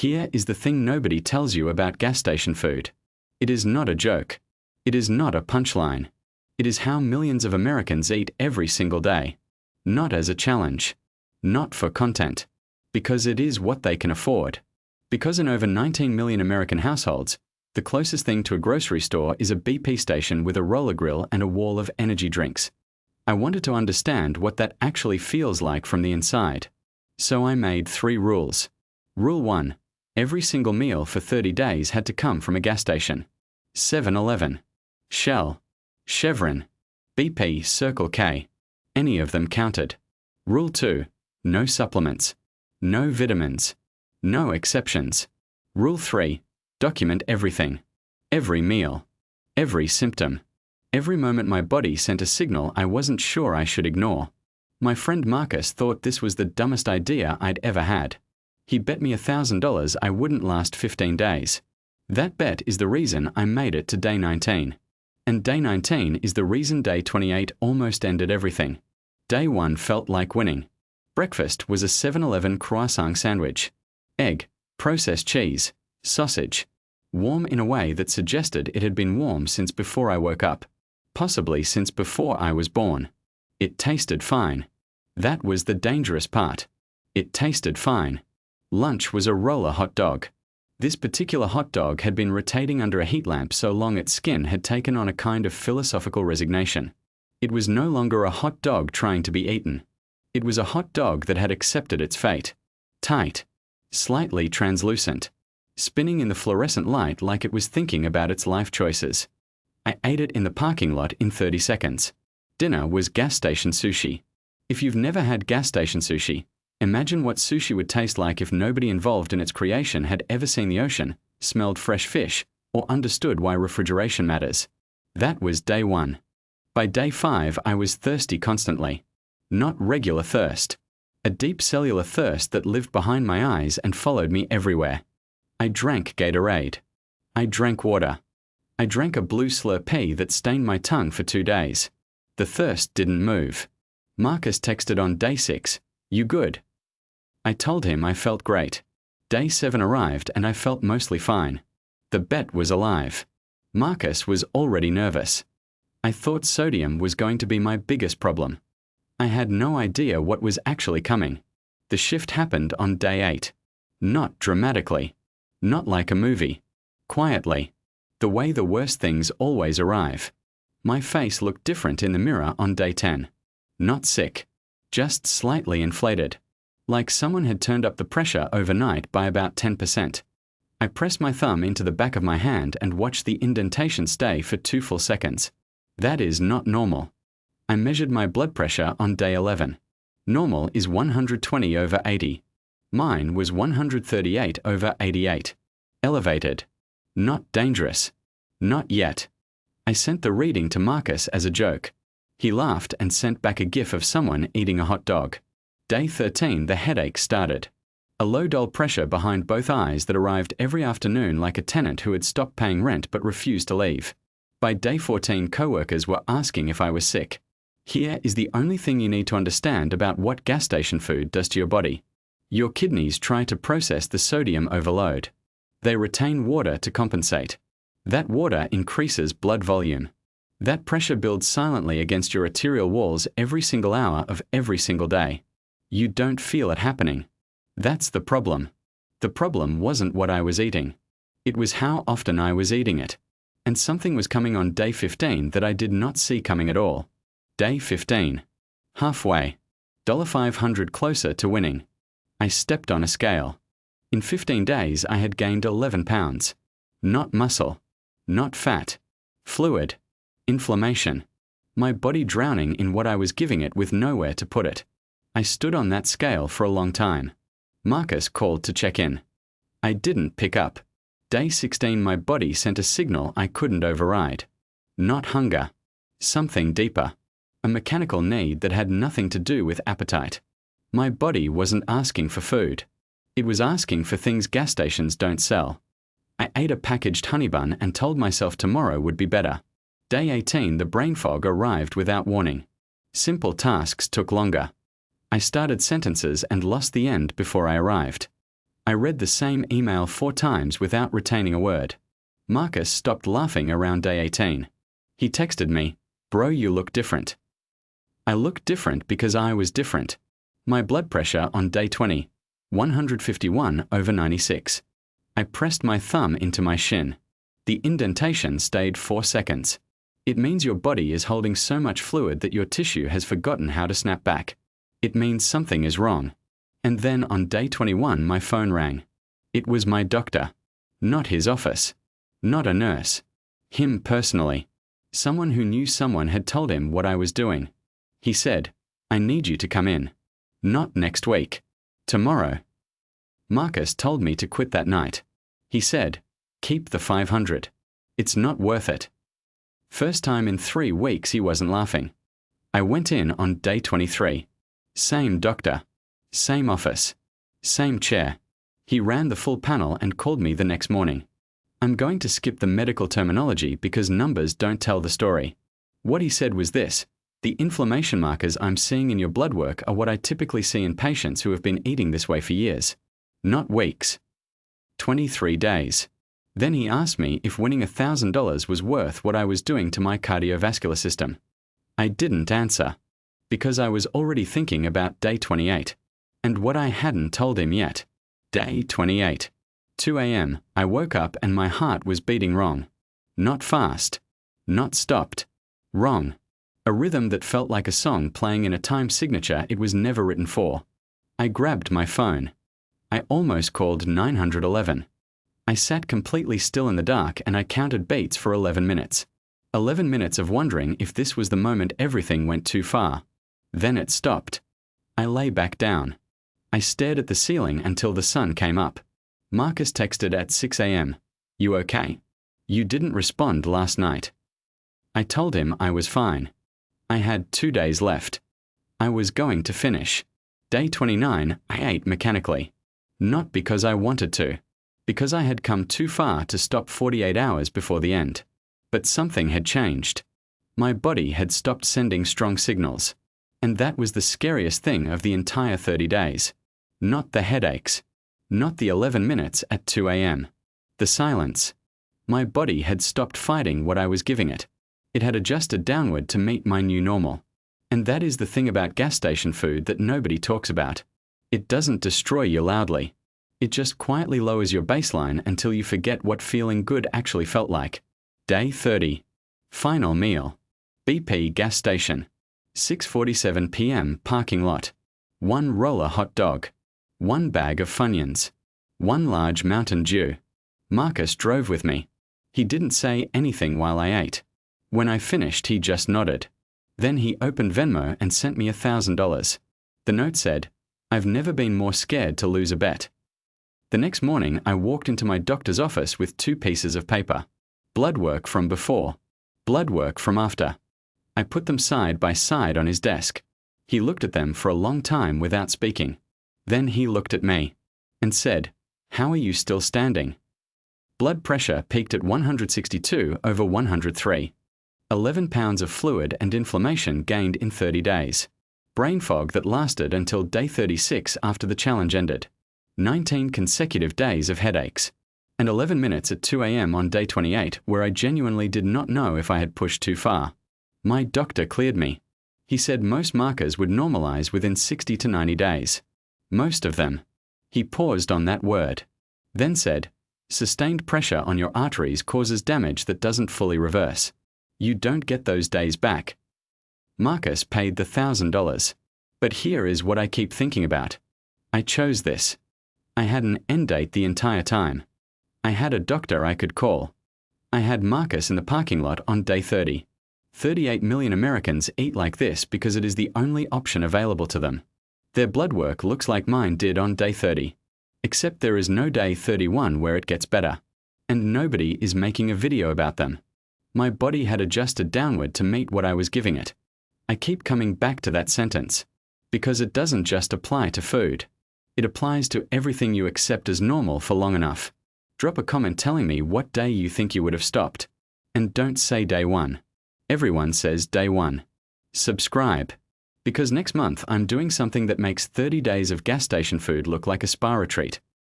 Here is the thing nobody tells you about gas station food. It is not a joke. It is not a punchline. It is how millions of Americans eat every single day. Not as a challenge. Not for content. Because it is what they can afford. Because in over 19 million American households, the closest thing to a grocery store is a BP station with a roller grill and a wall of energy drinks. I wanted to understand what that actually feels like from the inside. So I made 3 rules. Rule 1. Every single meal for 30 days had to come from a gas station. 7-Eleven, Shell, Chevron, BP, Circle K. Any of them counted. Rule 2. No supplements. No vitamins. No exceptions. Rule 3. Document everything. Every meal. Every symptom. Every moment my body sent a signal I wasn't sure I should ignore. My friend Marcus thought this was the dumbest idea I'd ever had. He bet me $1,000 I wouldn't last 15 days. That bet is the reason I made it to day 19. And day 19 is the reason day 28 almost ended everything. Day 1 felt like winning. Breakfast was a 7-Eleven croissant sandwich. Egg, processed cheese, sausage. Warm in a way that suggested it had been warm since before I woke up. Possibly since before I was born. It tasted fine. That was the dangerous part. It tasted fine. Lunch was a roller hot dog. This particular hot dog had been rotating under a heat lamp so long its skin had taken on a kind of philosophical resignation. It was no longer a hot dog trying to be eaten. It was a hot dog that had accepted its fate. Tight. Slightly translucent. Spinning in the fluorescent light like it was thinking about its life choices. I ate it in the parking lot in 30 seconds. Dinner was gas station sushi. If you've never had gas station sushi, imagine what sushi would taste like if nobody involved in its creation had ever seen the ocean, smelled fresh fish, or understood why refrigeration matters. That was day 1. By day 5, I was thirsty constantly. Not regular thirst. A deep cellular thirst that lived behind my eyes and followed me everywhere. I drank Gatorade. I drank water. I drank a blue Slurpee that stained my tongue for 2 days. The thirst didn't move. Marcus texted on day 6, "You good?" I told him I felt great. Day 7 arrived and I felt mostly fine. The bet was alive. Marcus was already nervous. I thought sodium was going to be my biggest problem. I had no idea what was actually coming. The shift happened on day 8. Not dramatically. Not like a movie. Quietly. The way the worst things always arrive. My face looked different in the mirror on day 10. Not sick. Just slightly inflated. Like someone had turned up the pressure overnight by about 10%. I pressed my thumb into the back of my hand and watched the indentation stay for 2 full seconds. That is not normal. I measured my blood pressure on day 11. Normal is 120/80. Mine was 138/88. Elevated. Not dangerous. Not yet. I sent the reading to Marcus as a joke. He laughed and sent back a gif of someone eating a hot dog. Day 13, the headache started. A low dull pressure behind both eyes that arrived every afternoon like a tenant who had stopped paying rent but refused to leave. By day 14, coworkers were asking if I was sick. Here is the only thing you need to understand about what gas station food does to your body. Your kidneys try to process the sodium overload. They retain water to compensate. That water increases blood volume. That pressure builds silently against your arterial walls every single hour of every single day. You don't feel it happening. That's the problem. The problem wasn't what I was eating. It was how often I was eating it. And something was coming on day 15 that I did not see coming at all. Day 15. Halfway. $500 closer to winning. I stepped on a scale. In 15 days I had gained 11 pounds. Not muscle. Not fat. Fluid. Inflammation. My body drowning in what I was giving it with nowhere to put it. I stood on that scale for a long time. Marcus called to check in. I didn't pick up. Day 16 my body sent a signal I couldn't override. Not hunger. Something deeper. A mechanical need that had nothing to do with appetite. My body wasn't asking for food. It was asking for things gas stations don't sell. I ate a packaged honey bun and told myself tomorrow would be better. Day 18 the brain fog arrived without warning. Simple tasks took longer. I started sentences and lost the end before I arrived. I read the same email 4 times without retaining a word. Marcus stopped laughing around day 18. He texted me, "Bro, you look different." I looked different because I was different. My blood pressure on day 20, 151/96. I pressed my thumb into my shin. The indentation stayed 4 seconds. It means your body is holding so much fluid that your tissue has forgotten how to snap back. It means something is wrong. And then on day 21 my phone rang. It was my doctor. Not his office. Not a nurse. Him personally. Someone who knew someone had told him what I was doing. He said, "I need you to come in. Not next week. Tomorrow." Marcus told me to quit that night. He said, "Keep the 500. It's not worth it." First time in 3 weeks he wasn't laughing. I went in on day 23. Same doctor. Same office. Same chair. He ran the full panel and called me the next morning. I'm going to skip the medical terminology because numbers don't tell the story. What he said was this: "The inflammation markers I'm seeing in your blood work are what I typically see in patients who have been eating this way for years. Not weeks. 23 days. Then he asked me if winning $1,000 was worth what I was doing to my cardiovascular system. I didn't answer, because I was already thinking about day 28, and what I hadn't told him yet. Day 28. 2 a.m. I woke up and my heart was beating wrong. Not fast. Not stopped. Wrong. A rhythm that felt like a song playing in a time signature it was never written for. I grabbed my phone. I almost called 911. I sat completely still in the dark and I counted beats for 11 minutes. 11 minutes of wondering if this was the moment everything went too far. Then it stopped. I lay back down. I stared at the ceiling until the sun came up. Marcus texted at 6 a.m. "You okay? You didn't respond last night." I told him I was fine. I had 2 days left. I was going to finish. Day 29, I ate mechanically. Not because I wanted to. Because I had come too far to stop 48 hours before the end. But something had changed. My body had stopped sending strong signals. And that was the scariest thing of the entire 30 days. Not the headaches. Not the 11 minutes at 2 a.m. The silence. My body had stopped fighting what I was giving it. It had adjusted downward to meet my new normal. And that is the thing about gas station food that nobody talks about. It doesn't destroy you loudly. It just quietly lowers your baseline until you forget what feeling good actually felt like. Day 30. Final meal. BP gas station. 6:47 p.m. parking lot. 1 roller hot dog. 1 bag of Funyuns. 1 large Mountain Dew. Marcus drove with me. He didn't say anything while I ate. When I finished, he just nodded. Then he opened Venmo and sent me $1,000. The note said, "I've never been more scared to lose a bet." The next morning, I walked into my doctor's office with 2 pieces of paper. Blood work from before. Blood work from after. I put them side by side on his desk. He looked at them for a long time without speaking. Then he looked at me and said, "How are you still standing?" Blood pressure peaked at 162/103. 11 pounds of fluid and inflammation gained in 30 days. Brain fog that lasted until day 36 after the challenge ended. 19 consecutive days of headaches. And 11 minutes at 2 a.m. on day 28 where I genuinely did not know if I had pushed too far. My doctor cleared me. He said most markers would normalize within 60 to 90 days. Most of them. He paused on that word. Then said, "Sustained pressure on your arteries causes damage that doesn't fully reverse. You don't get those days back." Marcus paid the $1,000. But here is what I keep thinking about. I chose this. I had an end date the entire time. I had a doctor I could call. I had Marcus in the parking lot on day 30. 38 million Americans eat like this because it is the only option available to them. Their blood work looks like mine did on day 30. Except there is no day 31 where it gets better. And nobody is making a video about them. My body had adjusted downward to meet what I was giving it. I keep coming back to that sentence. Because it doesn't just apply to food. It applies to everything you accept as normal for long enough. Drop a comment telling me what day you think you would have stopped. And don't say day 1. Everyone says day 1. Subscribe. Because next month I'm doing something that makes 30 days of gas station food look like a spa retreat.